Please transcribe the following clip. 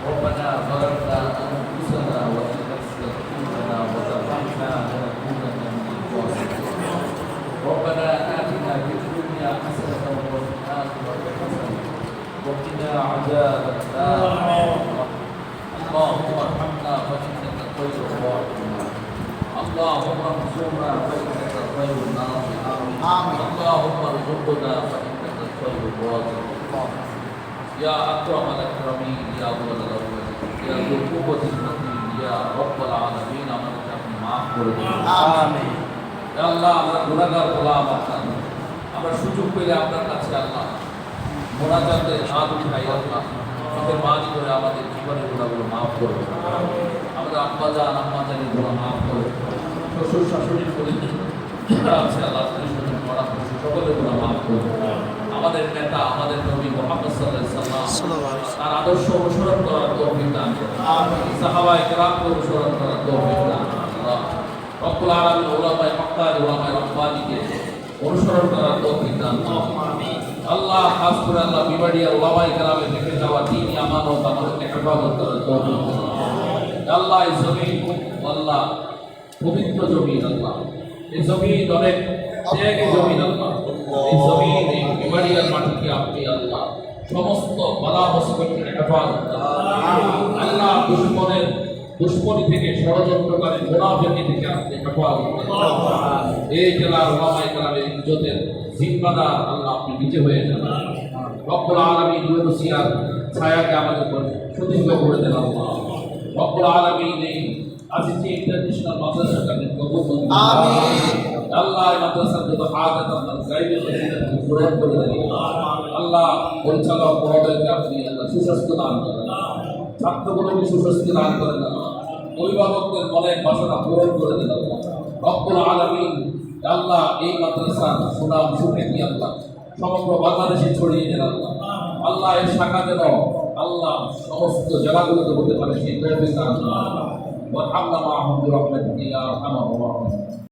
ربنا ظلمنا أنفسنا وإن لم تغفر لنا وترحمنا لنكونن من الخاسرين ربنا آتنا في الدنيا حسنة وفي الآخرة حسنة وقنا عذاب النار اللهم ارحمنا فإنك خير الراحمين اللهم انصرنا فإنك خير الناصرين اللهم ارزقنا فإنك خير الرازقين يا أكرم الأكرمين يا أول الأولين يا ذو القوة المتين يا رب العالمين আমাদের আপনি maaf করে দিন আমিন ইয়া আল্লাহ আমরা গুনাহগার গোলাম আপনার আমরা সুযোগ পেলে আপনার কাছে আল্লাহ মোনাজাতে হাত উঠাই আল্লাহ আমাদের মাঝ করে আমাদের জীবনের গুনাহগুলো maaf করুন আমাদের আব্বা জান আম্মা জানের গুনাহ maaf করুন শ্বশুর শাশুড়ির করে আছে আল্লাহ পরিশোধন করা সকলের গুনাহ maaf করুন আমাদের নেতা আমাদের নবী মুহাম্মদ সাল্লাল্লাহু আলাইহি ওয়াসাল্লাম তার আদর্শ অনুসরণ করার তৌফিক দান করুন আমিন সাহাবায়ে কেরামকে অনুসরণ করার তৌফিক দান আল্লাহ রব্বুল আলামিন উলামায়ে হক্কানি উলামায়ে রব্বানিকে অনুসরণ করার তৌফিক দান করুন আমিন আল্লাহ খাস করে আল্লাহ বিবাড়িয়া উলামায়ে কেরামে দেখে যাওয়া দ্বীনি আমানত আমাদেরকে হেফাজত করার তৌফিক দান আল্লাহ এই জমিন আল্লাহ পবিত্র জমিন আল্লাহ এই জমিন অনেক ত্যাগী জমিন আল্লাহ এই জমিন এই বিবাড়িয়ার মাটিকে আপনি আল্লাহ সমস্ত বালা মুসিবতের হেফাজত আল্লাহ দুশ্মনী থেকে ষড়যন্ত্রকারী মুনাফিকি থেকে আপনি হেফাজত এই জেলার ওলামায়ে কেরামের ইজ্জতের জিম্মাদার আল্লাহ আপনি নিজে হয়ে যান রব্বুল আলামিন দুনিয়ার ছায়াকে আমাদের উপর সুদীর্ঘ করে দেন আল্লাহ রব্বুল আলামিন এই আজিজি ইন্টারন্যাশনাল মাদ্রাসাকে কবুল করুন আমিন আল্লাহ এই মাদ্রাসার যত হাজাত আপনার গাইবের মধ্যে পূরণ করে দেন আল্লাহ পরিচালক মহোদয়কে আপনি আল্লাহ সুস্বাস্থ্য দান করেন ছাত্রগুলোকে সুস্বাস্থ্য দান করেন অভিভাবকদের মনের বাসনা পূরণ করে দেন রব্বুল আলামিন আল্লাহ এই মাদ্রাসার সুনাম সুখ্যাতি আল্লাহ সমগ্র বাংলাদেশে ছড়িয়ে দেন আল্লাহ আল্লাহ এর শাখা যেন আল্লাহ সমস্ত জেলাগুলোতে হতে পারে সেই তৌফিক দান করুন ওয়া হামলা মা'হুম বিরহমাতিকা ইয়া আরহামার রাহিমিন